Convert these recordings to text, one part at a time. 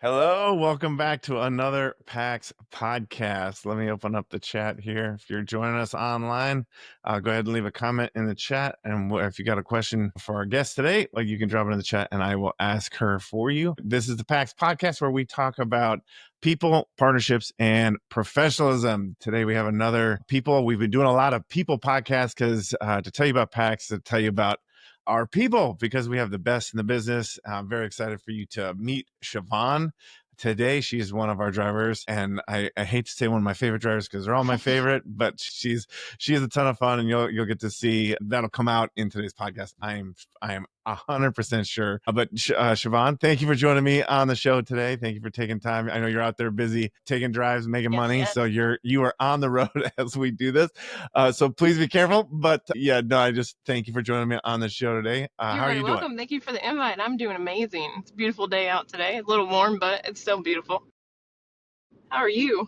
Hello, welcome back to another PAX podcast. Let me open up the chat here. If you're joining us online, go ahead and leave a comment in the chat. And if you got a question for our guest today, like you can drop it in the chat and I will ask her for you. This is the PAX podcast where we talk about people, partnerships, and professionalism. Today we have another people. We've been doing a lot of people podcasts because to tell you about PAX, to tell you about our people, because we have the best in the business. I'm very excited for you to meet Chivon today. She's one of our drivers, and I hate to say one of my favorite drivers because they're all my favorite, but she is a ton of fun, and you'll get to see that'll come out in today's podcast. I am 100% sure. But Chivon, thank you for joining me on the show today. Thank you for taking time. I know you're out there busy taking drives, making money, Yes. so you are on the road as we do this. So please be careful. But yeah, no, I just thank you for joining me on the show today. You're How are very you doing? welcome. Thank you for the invite. I'm doing amazing. It's a beautiful day out today. A little warm, but it's still beautiful. How are you?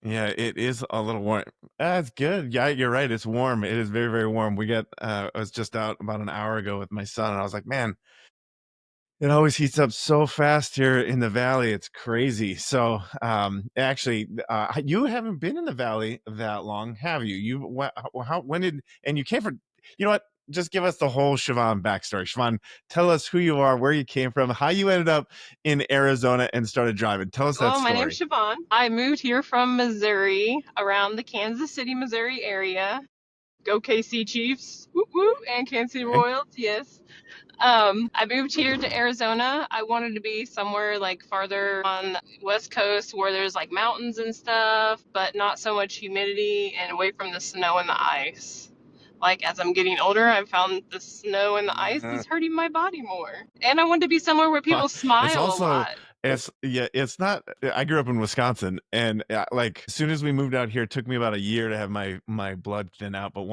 Yeah, it is a little warm. That's good. Yeah, you're right. It's warm. It is very, very warm. I was just out about an hour ago with my son, and I was like, man, it always heats up so fast here in the valley. It's crazy. So, actually, you haven't been in the valley that long, have you? When did, and you came from, you know what? Just give us the whole Chivon backstory. Chivon, tell us who you are, where you came from, how you ended up in Arizona and started driving. Tell us that Well, my name's story. Chivon. I moved here from Missouri, around the Kansas City, Missouri area. Go KC Chiefs, whoop whoop, and Kansas City Okay. Royals, yes. I moved here to Arizona. I wanted to be somewhere like farther on the West Coast where there's like mountains and stuff, but not so much humidity and away from the snow and the ice. Like as I'm getting older, I've found the snow and the ice Uh, is hurting my body more. And I wanted to be somewhere where people it's smile a also lot. it's not. I grew up in Wisconsin, and like as soon as we moved out here, it took me about a year to have my blood thin out. But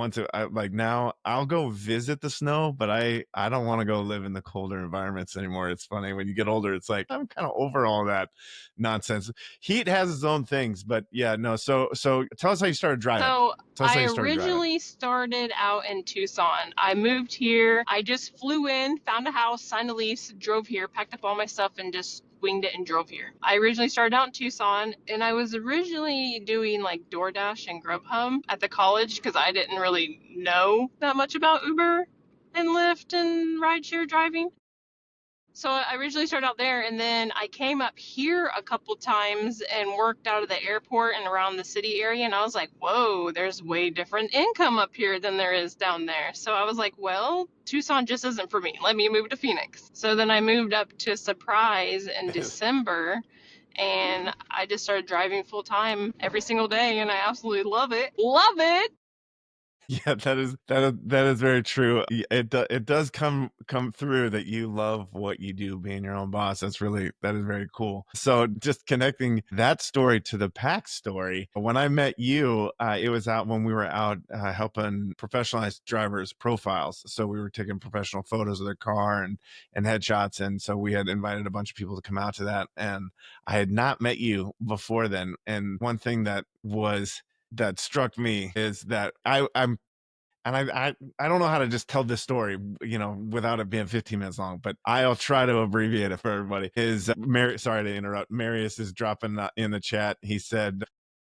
like now, I'll go visit the snow, but I don't want to go live in the colder environments anymore. It's funny when you get older, it's like I'm kind of over all that nonsense. Heat has its own things, but yeah, no. So tell us how you started driving. So Tell us how I you started driving. originally started out in Tucson. I moved here. I just flew in, found a house, signed a lease, drove here, packed up all my stuff, and just winged it and drove here. I originally started out in Tucson, and I was originally doing like DoorDash and Grubhub at the college because I didn't really know that much about Uber and Lyft and rideshare driving. So I originally started out there, and then I came up here a couple times and worked out of the airport and around the city area, and I was like, whoa, there's way different income up here than there is down there. So I was like, well, Tucson just isn't for me. Let me move to Phoenix. So then I moved up to Surprise in December, and I just started driving full time every single day, and I absolutely love it. Love it! Yeah, that is very true. It does come through that you love what you do, being your own boss. That is very cool. So just connecting that story to the pack story. When I met you, it was out when we were out helping professionalized drivers profiles. So we were taking professional photos of their car and headshots, and so we had invited a bunch of people to come out to that. And I had not met you before then. And one thing that struck me is that I'm and I don't know how to just tell this story, without it being 15 minutes long, but I'll try to abbreviate it for everybody. Sorry to interrupt. Marius is dropping in the chat. He said,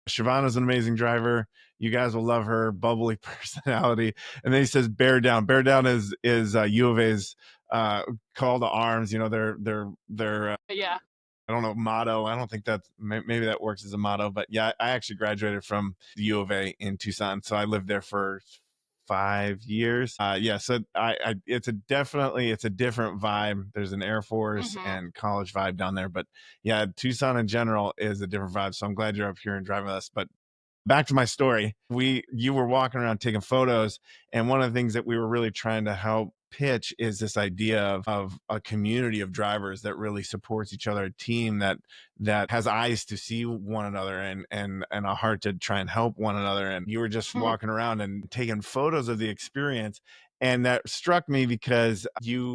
Chivon is an amazing driver. You guys will love her bubbly personality. And then he says, bear down. Bear down is U of A's call to arms. Their Yeah. I don't know, motto. I don't think maybe that works as a motto, but yeah, I actually graduated from the U of A in Tucson, so I lived there for 5 years. Yeah, so it's a different vibe. There's an Air Force Hmm. and college vibe down there, but yeah, Tucson in general is a different vibe. So I'm glad you're up here and driving with us. But back to my story, you were walking around taking photos, and one of the things that we were really trying to help pitch is this idea of a community of drivers that really supports each other, a team that has eyes to see one another and a heart to try and help one another. And you were just walking around and taking photos of the experience, And that struck me because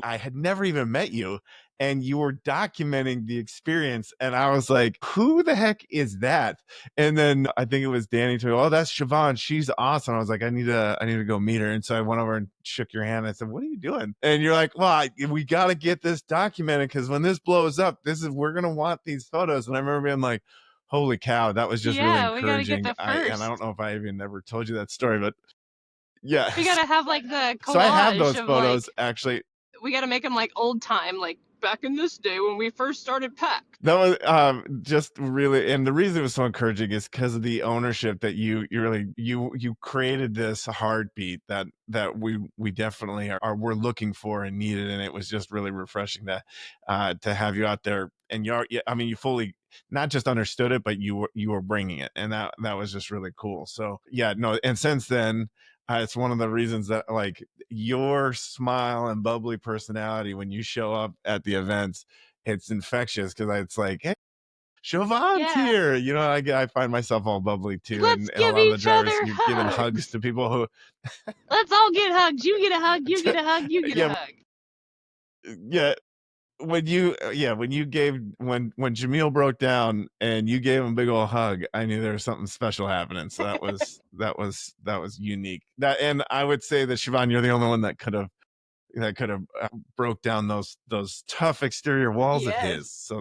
I had never even met you, and you were documenting the experience. And I was like, who the heck is that? And then I think it was Danny told me, oh, that's Chivon. She's awesome. I was like, I need to go meet her. And so I went over and shook your hand. I said, what are you doing? And you're like, well, we got to get this documented, because when this blows up, we're going to want these photos. And I remember being like, holy cow, that was just really Yeah, we gotta get encouraging. the And I don't first. know if I even ever told you that story, but yeah. We gotta have like the So I have collage those of photos like, actually. we gotta make them like old time, like back in this day when we first started Pack. That was just really, and the reason it was so encouraging is because of the ownership that you really you created this heartbeat that we definitely we're looking for and needed, and it was just really refreshing to have you out there. And I mean, you fully not just understood it, but you were bringing it, and that was just really cool. So yeah, no, and since then. It's one of the reasons that, like, your smile and bubbly personality when you show up at the events, it's infectious, because it's like, hey, Chauvin's Yeah, here. I find myself all bubbly too, let's and a give lot of the each other drivers, you're giving hugs hugs. to people who, Let's all get hugs. You get a hug. You get a hug. You get a yeah, hug. yeah. When you gave when Jamil broke down and you gave him a big old hug, I knew there was something special happening. So that was unique. And I would say that, Siobhan, you're the only one that could have broke down those tough exterior walls of his. Yes. So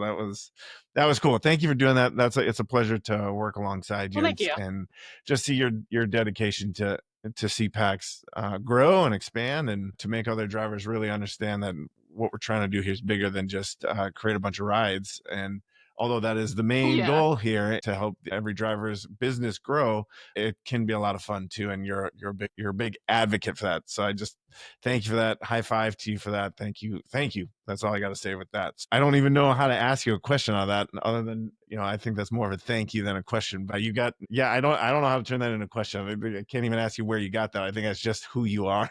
that was cool. Thank you for doing that. It's a pleasure to work alongside Well, you, thank you. and just see your dedication to CPACs grow and expand, and to make other drivers really understand that what we're trying to do here is bigger than just create a bunch of rides. And although that is the main Yeah. goal here, to help every driver's business grow, it can be a lot of fun too. And you're a big advocate for that. So I just thank you for that. High five to you for that. Thank you. Thank you. That's all I got to say with that. I don't even know how to ask you a question on that, other than, I think that's more of a thank you than a question. But yeah, I don't know how to turn that into a question. I can't even ask you where you got that. I think that's just who you are.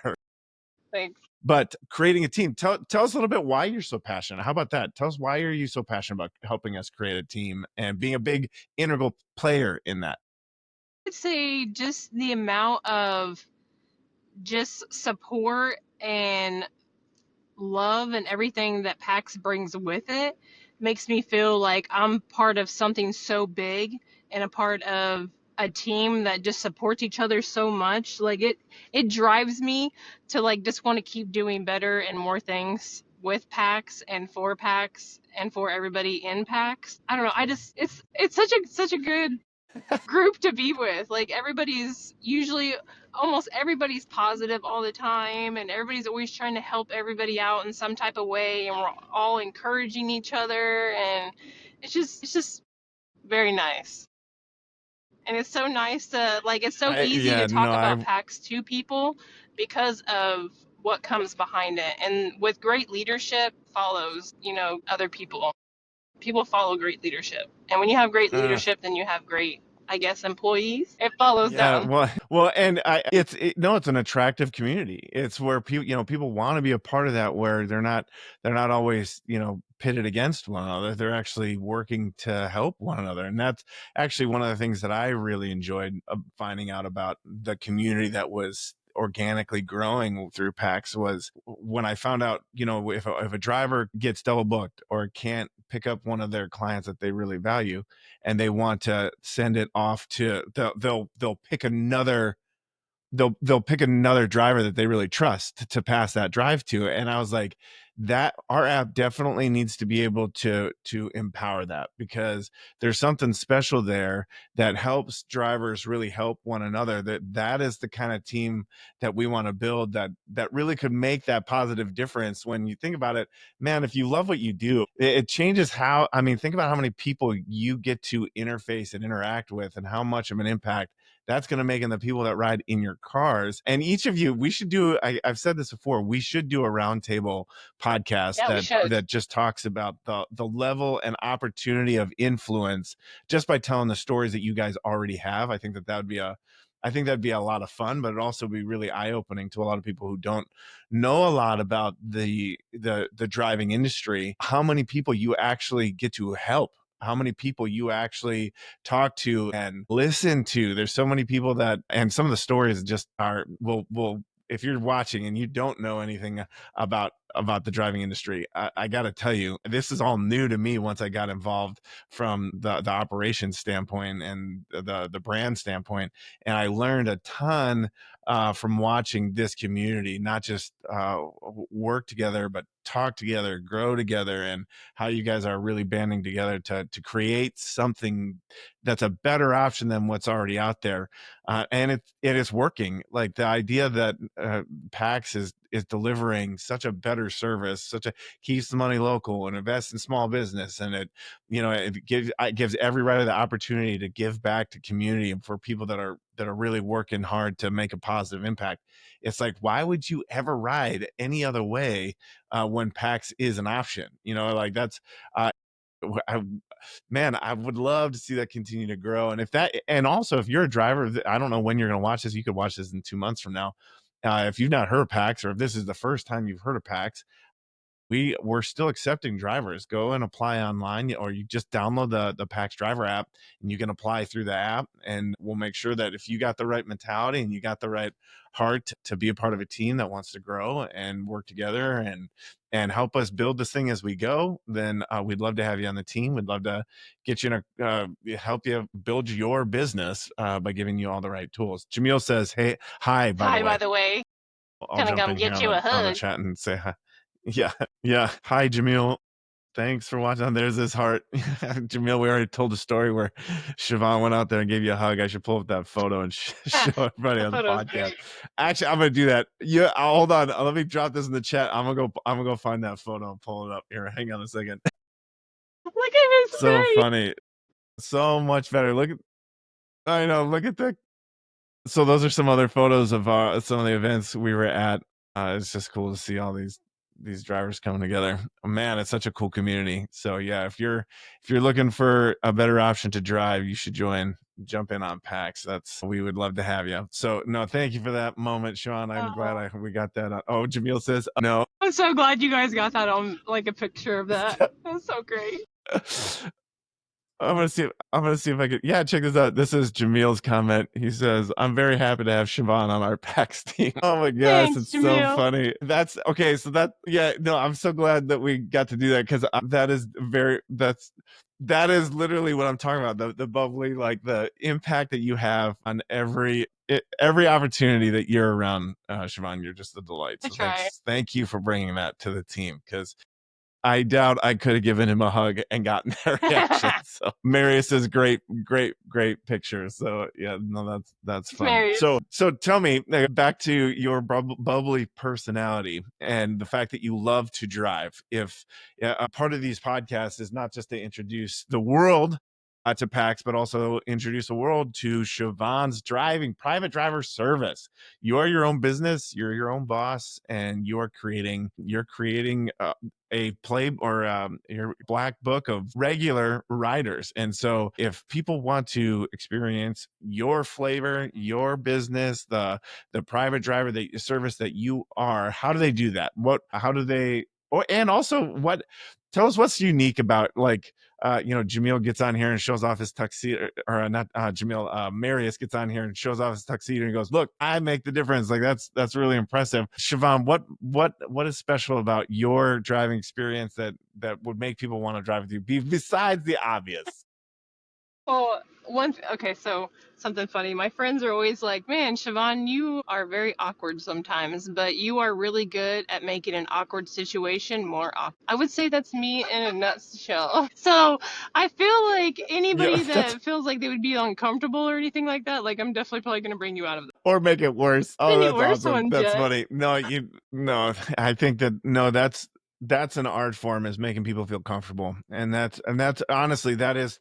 Thanks. But creating a team, tell us a little bit why you're so passionate. How about that? Tell us, why are you so passionate about helping us create a team and being a big integral player in that? I'd say just the amount of just support and love and everything that PAX brings with it makes me feel like I'm part of something so big and a part of a team that just supports each other so much. Like it drives me to like just want to keep doing better and more things with PAX and for everybody in PAX. I don't know. I just it's such a good group to be with. Like everybody's usually almost everybody's positive all the time and everybody's always trying to help everybody out in some type of way and we're all encouraging each other and it's just very nice. And it's so nice to like it's so easy to Yeah, no, talk about PAX to people because of what comes behind it. And with great leadership follows, other people. People follow great leadership. And when you have great uh, leadership, then you have great, I guess, employees. It follows yeah, down. well, and it's an attractive community. It's where people want to be a part of that, where they're not always, pitted against one another. They're actually working to help one another. And that's actually one of the things that I really enjoyed finding out about the community that was organically growing through PAX, was when I found out, if a driver gets double booked or can't pick up one of their clients that they really value, and they want to send it off to, they'll pick another, they'll pick another driver that they really trust to pass that drive to. And I was like, that our app definitely needs to be able to empower that, because there's something special there that helps drivers really help one another. That is the kind of team that we want to build, that really could make that positive difference. When you think about it, man, if you love what you do, it changes how, I mean, think about how many people you get to interface and interact with, and how much of an impact that's going to make in the people that ride in your cars. And each of you, we should do, I've said this before, we should do a roundtable podcast Yeah, we should. that just talks about the level and opportunity of influence, just by telling the stories that you guys already have. I think that'd be a lot of fun, but it'd also be really eye-opening to a lot of people who don't know a lot about the driving industry, how many people you actually get to help, how many people you actually talk to and listen to. There's so many people that, and some of the stories just will if you're watching and you don't know anything about the driving industry, I got to tell you, this is all new to me once I got involved from the operations standpoint and the brand standpoint, and I learned a ton from watching this community, not just work together, but talk together, grow together, and how you guys are really banding together to create something that's a better option than what's already out there. And it is working. Like the idea that PAX is delivering such a better service, such a keeps the money local and invests in small business, and it gives every rider the opportunity to give back to community and for people that are really working hard to make a positive impact. It's like, why would you ever ride any other way when PAX is an option? Like that's uh, I, man, I would love to see that continue to grow. And also, if you're a driver, I don't know when you're going to watch this. You could watch this in 2 months from now. If you've not heard of PAX, or if this is the first time you've heard of PAX, we're still accepting drivers. Go and apply online, or you just download the PAX driver app, and you can apply through the app, and we'll make sure that if you got the right mentality and you got the right heart to be a part of a team that wants to grow and work together and help us build this thing as we go, then we'd love to have you on the team. We'd love to get you in help you build your business by giving you all the right tools. Jamil says, "Hey, hi, by the Hi, by way." the way. I'll Gonna jump come in here get on you a the hug. chat and say hi. Yeah, yeah. Hi, Jamil. Thanks for watching. There's this heart. Jamil, we already told a story where Chivon went out there and gave you a hug. I should pull up that photo and show everybody The on the photo's podcast. great. Actually, I'm gonna do that. Yeah, hold on. Let me drop this in the chat. I'm gonna go find that photo and pull it up here. Hang on a second. Look at his So face. funny. So much better. I know. Look at the So those are some other photos of some of the events we were at. It's just cool to see all these drivers coming together. Man, it's such a cool community. So yeah, if you're looking for a better option to drive, you should jump in on PAX. We would love to have you. So no, thank you for that moment, Sean. I'm glad Oh, we got that. Oh, Jamil says no. I'm so glad you guys got that on like a picture of that. That's so great. I'm gonna see if I could. Yeah, check this out. This is Jamil's comment. He says, "I'm very happy to have Chivon on our PAX team." Oh my gosh, Thanks, it's so Jamil. funny. That's okay. So yeah, no, I'm so glad that we got to do that because that is literally what I'm talking about. The bubbly, like the impact that you have on every opportunity that you're around, Chivon. You're just a delight. I So try. thank you for bringing that to the team because I doubt I could have given him a hug and gotten that reaction. So Marius is great, great, great picture. So yeah, no, that's It's fun. Marius. So tell me, back to your bubbly personality and the fact that you love to drive. If a part of these podcasts is not just to introduce the world to PAX, but also introduce the world to Chivon's private driver service. You are your own business, you're your own boss, and you're creating a play or your black book of regular riders. And so if people want to experience your flavor, your business, the private driver that service that you are, how do they do that? How do they and also what tell us what's unique about like Jamil gets on here and shows off his tuxedo, or not Jamil, Marius gets on here and shows off his tuxedo and he goes, "Look, I make the difference." Like that's really impressive. Chivon, what is special about your driving experience that would make people want to drive with you, besides the obvious? Well, okay, so something funny. My friends are always like, "Man, Siobhan, you are very awkward sometimes, but you are really good at making an awkward situation more awkward." I would say that's me in a nutshell. So I feel like Yeah, anybody that's that feels like they would be uncomfortable or anything like that, like I'm definitely probably gonna bring you out of the or make it worse. Oh, any that's worse awesome. ones That's yet. funny. No, I think that no, that's an art form, is making people feel comfortable. And that's honestly that is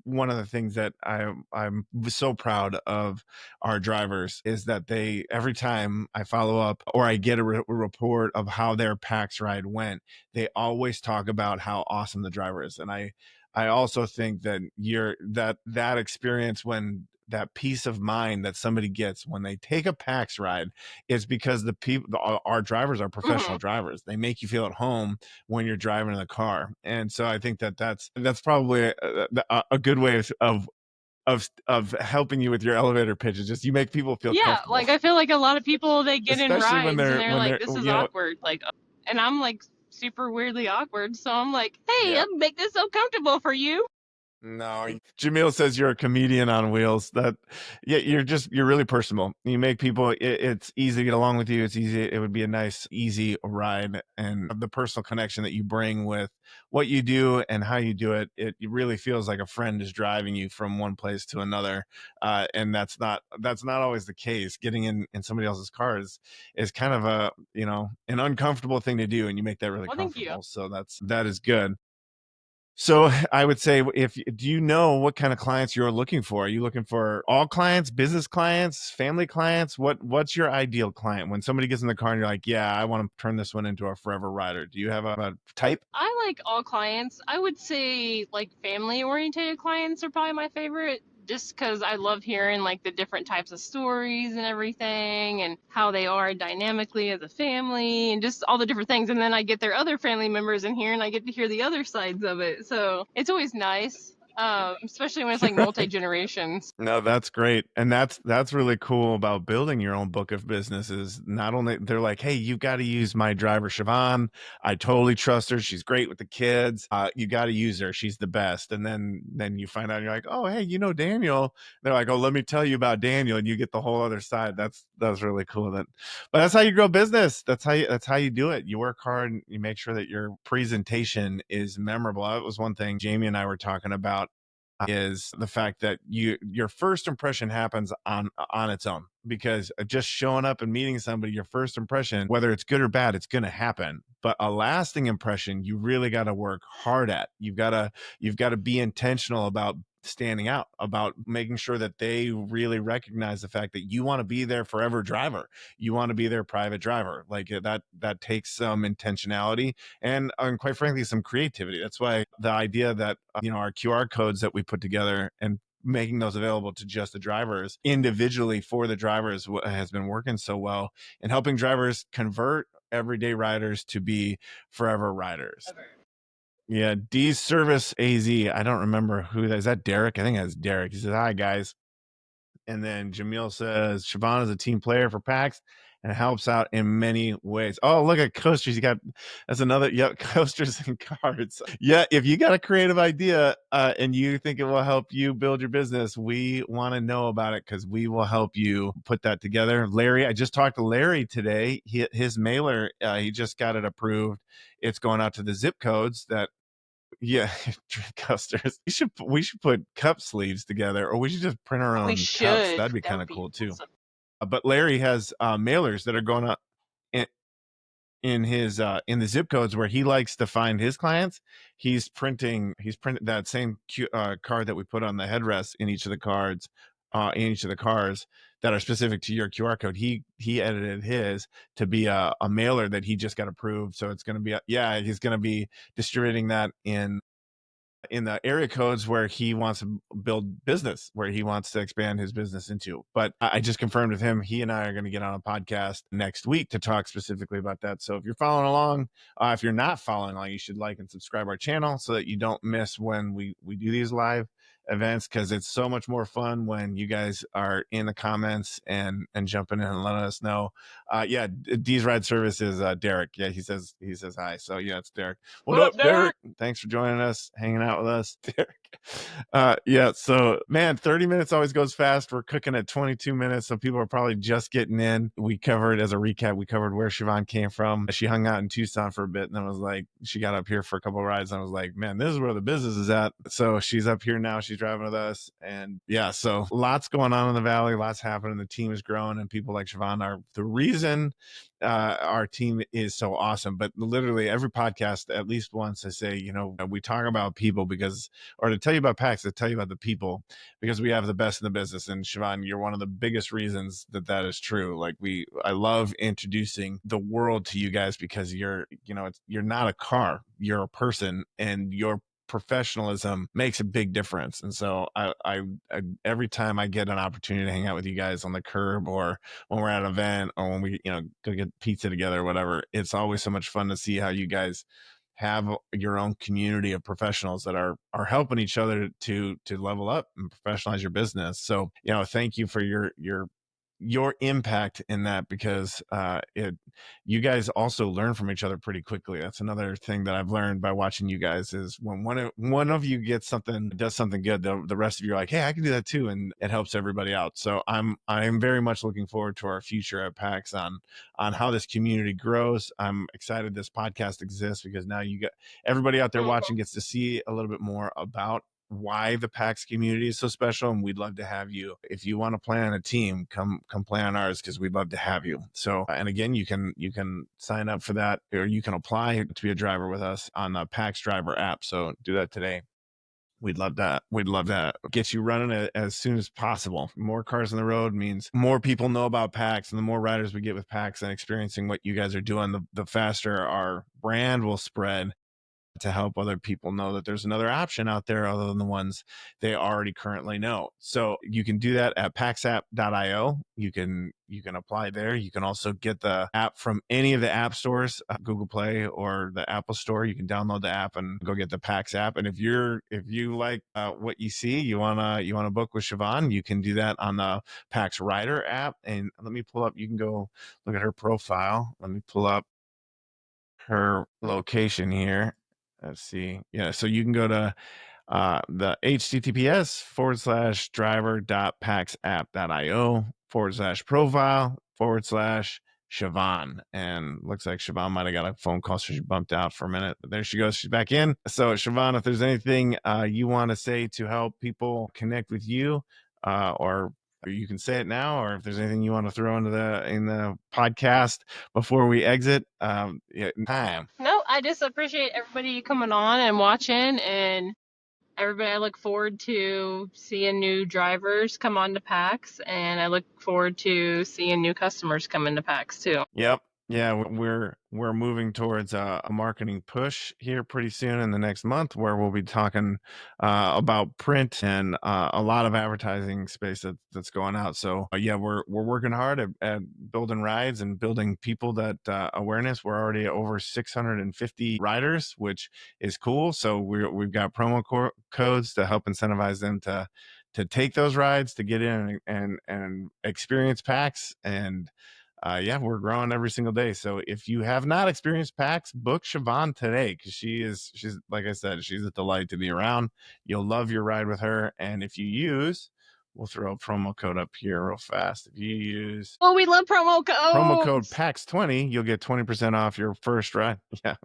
one of the things that I'm so proud of our drivers, is that they every time I follow up or I get a report of how their PAX ride went, they always talk about how awesome the driver is. And I also think that that experience, when that peace of mind that somebody gets when they take a PAX ride, is because our drivers are Hmm. professional drivers. They make you feel at home when you're driving in the car. And so I think that's probably a good way of of helping you with your elevator pitch. It's just you make people feel Yeah, comfortable, like I feel like a lot of people they get in especially rides and they're when like, they're "This is you know awkward," like, and I'm like super weirdly awkward, so I'm like, "Hey, yeah. I'll make this so comfortable for you." No, Jamil says you're a comedian on wheels. That, yeah, you're really personable. You make people. It's easy to get along with you. It's easy. It would be a nice, easy ride, and the personal connection that you bring with what you do and how you do it. It really feels like a friend is driving you from one place to another, and that's not always the case. Getting in somebody else's car is kind of a an uncomfortable thing to do, and you make that really Well, thank you. comfortable. So that is good. So I would say, if do you know what kind of clients you're looking for? Are you looking for all clients, business clients, family clients? What's your ideal client? When somebody gets in the car and you're like, yeah, I want to turn this one into a forever rider. Do you have a type? I like all clients. I would say like family oriented clients are probably my favorite just because I love hearing like the different types of stories and everything and how they are dynamically as a family and just all the different things. And then I get their other family members in here and I get to hear the other sides of it. So it's always nice, especially when it's like multi Right. generations. No, that's great. And that's really cool about building your own book of business is not only they're like, hey, you got to use my driver, Chivon. I totally trust her. She's great with the kids. You got to use her. She's the best. And then you find out you're like, oh, hey, Daniel. They're like, oh, let me tell you about Daniel. And you get the whole other side. That's really cool. But that's how you grow business. That's how you do it. You work hard and you make sure that your presentation is memorable. That was one thing Jamie and I were talking about, is the fact that your first impression happens on its own, because just showing up and meeting somebody, your first impression, whether it's good or bad, it's going to happen. But a lasting impression, you really got to work hard at. You've got to be intentional about standing out, about making sure that they really recognize the fact that you want to be their forever driver. You want to be their private driver. Like that takes some intentionality and quite frankly some creativity. That's why the idea that our QR codes that we put together and making those available to just the drivers individually for the drivers has been working so well, and helping drivers convert everyday riders to be forever riders. Yeah, D Service AZ. I don't remember who that is. That Derek? I think that's Derek. He says, "Hi guys." And then Jamil says, Siobhan is a team player for PAX and helps out in many ways. Oh, look at coasters. You got, that's another, yep, coasters and cards. Yeah, if you got a creative idea and you think it will help you build your business, we want to know about it because we will help you put that together. Larry, I just talked to Larry today. His mailer, he just got it approved. It's going out to the zip codes that, yeah, drink coasters. We should put cup sleeves together, or we should just print our We own cups. should. That'd be That kind would of be cool too. awesome. But Larry has mailers that are going up in, in the zip codes where he likes to find his clients. He's printed that same card that we put on the headrest in each of the cards, in each of the cars that are specific to your QR code. He edited his to be a mailer that he just got approved. So it's going to be yeah, he's going to be distributing that in the area codes where he wants to build business, where he wants to expand his business into. But I just confirmed with him, he and I are going to get on a podcast next week to talk specifically about that. So if you're following along, if you're not following along, you should like and subscribe our channel so that you don't miss when we do these live events, because it's so much more fun when you guys are in the comments and jumping in and letting us know. Yeah, D's Ride Service is Derek. Yeah, he says hi. So yeah, it's Derek. What What up, up, Derek? Derek? Thanks for joining us, hanging out with us, Derek. Yeah, so man, 30 minutes always goes fast. We're cooking at 22 minutes, so people are probably just getting in. We covered, as a recap, we covered where Chivon came from. She hung out in Tucson for a bit, and then was like, she got up here for a couple of rides, and I was like, man, this is where the business is at. So she's up here now. She's driving with us, and yeah, so lots going on in the valley, lots happening. The team is growing, and people like Chivon are the reason our team is so awesome. But literally every podcast, at least once, I say, we talk about people because, or to tell you about PAX, to tell you about the people, because we have the best in the business. And Chivon, you're one of the biggest reasons that is true. Like I love introducing the world to you guys because you're not a car, you're a person, and your professionalism makes a big difference. And so I every time I get an opportunity to hang out with you guys on the curb, or when we're at an event, or when we go get pizza together or whatever, it's always so much fun to see how you guys have your own community of professionals that are helping each other to level up and professionalize your business. So, thank you for your impact in that, because it you guys also learn from each other pretty quickly. That's another thing that I've learned by watching you guys, is when one of you gets something, does something good, the rest of you are like, hey, I can do that too, and it helps everybody out. So I'm very much looking forward to our future at PAX on how this community grows. I'm excited this podcast exists, because now you got everybody out there watching gets to see a little bit more about why the PAX community is so special, and we'd love to have you. If you want to play on a team, come play on ours, because we'd love to have you. So, and again, you can sign up for that, or you can apply to be a driver with us on the PAX driver app. So do that today. We'd love that. We'd love to get you running as soon as possible. More cars on the road means more people know about PAX, and the more riders we get with PAX and experiencing what you guys are doing, the faster our brand will spread, to help other people know that there's another option out there other than the ones they already currently know. So you can do that at paxapp.io. You can apply there. You can also get the app from any of the app stores, Google Play or the Apple Store. You can download the app and go get the PAX app. And if you like what you see, you wanna book with Chivon, you can do that on the PAX Rider app. And let me pull up. You can go look at her profile. Let me pull up her location here. Let's see. Yeah, so you can go to the https:/driver.paxapp.io/profile/Chivon. And looks like Chivon might have got a phone call, so she bumped out for a minute. But there she goes. She's back in. So, Chivon, if there's anything you want to say to help people connect with you, or you can say it now, or if there's anything you want to throw into the podcast before we exit, yeah, time. No, I just appreciate everybody coming on and watching, and everybody. I look forward to seeing new drivers come on to PAX, and I look forward to seeing new customers come into PAX too. Yep. Yeah, we're moving towards a marketing push here pretty soon in the next month, where we'll be talking about print and a lot of advertising space that's going out. So yeah, we're working hard at building rides and building people that awareness. We're already at over 650 riders, which is cool. So we've got promo codes to help incentivize them to take those rides, to get in and experience PAX. And yeah, we're growing every single day. So if you have not experienced PAX, book Chivon today, because she's like I said, she's a delight to be around. You'll love your ride with her. And if you use, we'll throw a promo code up here real fast. If you use Oh, we love promo promo code codes. PAX20, you'll get 20% off your first ride. Yeah.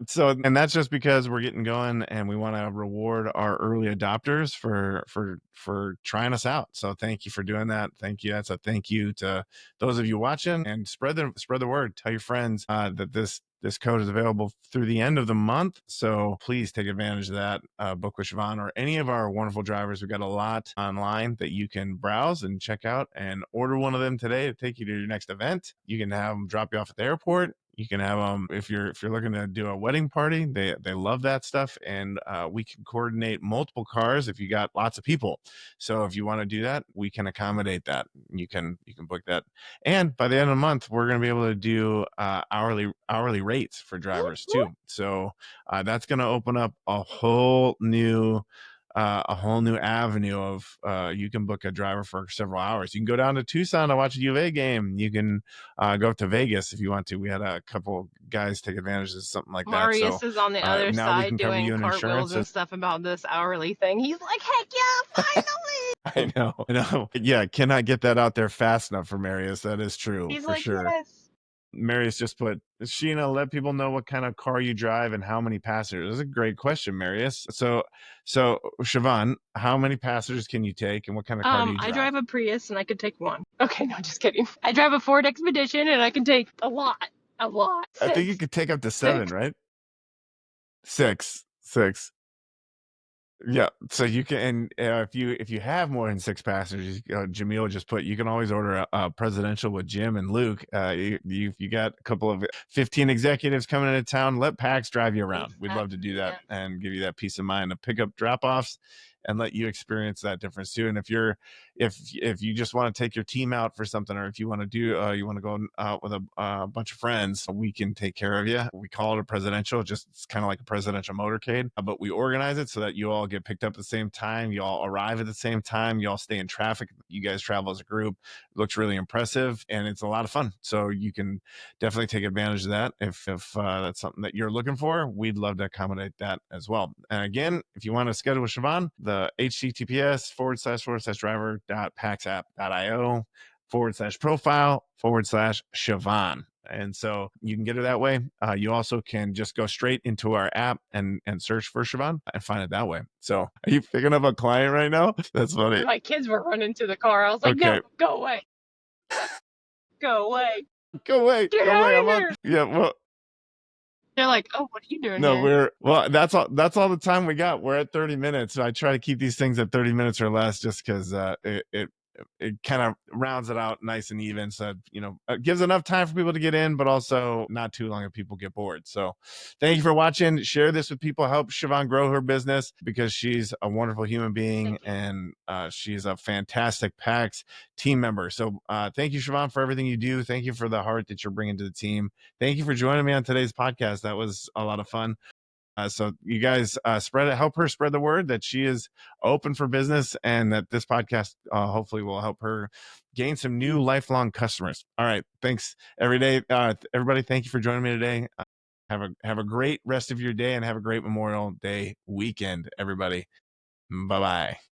So and that's just because we're getting going, and we want to reward our early adopters for trying us out. So thank you for doing that. Thank you. That's a thank you to those of you watching, and spread the word. Tell your friends that this code is available through the end of the month. So please take advantage of that. Book with Chivon or any of our wonderful drivers. We've got a lot online that you can browse and check out, and order one of them today to take you to your next event. You can have them drop you off at the airport. You can have them if you're looking to do a wedding party. They love that stuff, and we can coordinate multiple cars if you got lots of people. So if you want to do that, we can accommodate that. You can book that. And by the end of the month, we're going to be able to do hourly rates for drivers too. So that's going to open up a whole new avenue of you can book a driver for several hours. You can go down to Tucson to watch a U of A game. You can go up to Vegas if you want to. We had a couple guys take advantage of something like that. So Marius is on the other now we side can cover doing you in cartwheels insurance. and stuff about this hourly thing. He's like, heck yeah, finally! I know. Yeah, cannot get that out there fast enough for Marius. That is true He's for like, sure. yes. Marius just put, Sheena, let people know what kind of car you drive and how many passengers. That's a great question, Marius. So Chivon, how many passengers can you take, and what kind of car do you I drive? drive a Prius and I could take one. Okay, no, just kidding. I drive a Ford Expedition and I can take a lot. A lot. I think you Six. could take up to 7, Six. right? Six. Six. Yeah, so you can, and if you have more than 6 passengers, Jamil just put, you can always order a presidential with Jim and Luke. You got a couple of 15 executives coming into town. Let PAX drive you around. We'd love to do that Yes. and give you that peace of mind of pickup drop offs. and let you experience that difference too. And if you just want to take your team out for something, or if you want to do you want to go out with a bunch of friends, we can take care of you. We call it a presidential, just it's kind of like a presidential motorcade, but we organize it so that you all get picked up at the same time, you all arrive at the same time, you all stay in traffic, you guys travel as a group. It looks really impressive and it's a lot of fun. So you can definitely take advantage of that. If that's something that you're looking for, we'd love to accommodate that as well. And again, if you want to schedule with Chivon, the https://driver.paxapp.io/profile/Chivon. And so you can get it that way. You also can just go straight into our app and search for Chivon and find it that way. So are you picking up a client right now? That's funny. My kids were running to the car. I was like, Okay. no, go away. Go away. Go away. Get Go out away. of I'm on. here. Yeah. Well, They're like, oh, what are you doing no, here? that's all the time we got. We're at 30 minutes. So I try to keep these things at 30 minutes or less just because it kind of rounds it out nice and even. So, it gives enough time for people to get in, but also not too long if people get bored. So thank you for watching. Share this with people. Help Chivon grow her business because she's a wonderful human being and she's a fantastic PAX team member. So thank you, Chivon, for everything you do. Thank you for the heart that you're bringing to the team. Thank you for joining me on today's podcast. That was a lot of fun. So you guys spread it, help her spread the word that she is open for business and that this podcast hopefully will help her gain some new lifelong customers. All right. Thanks everybody. Thank you for joining me today. Have a great rest of your day and have a great Memorial Day weekend, everybody. Bye-bye.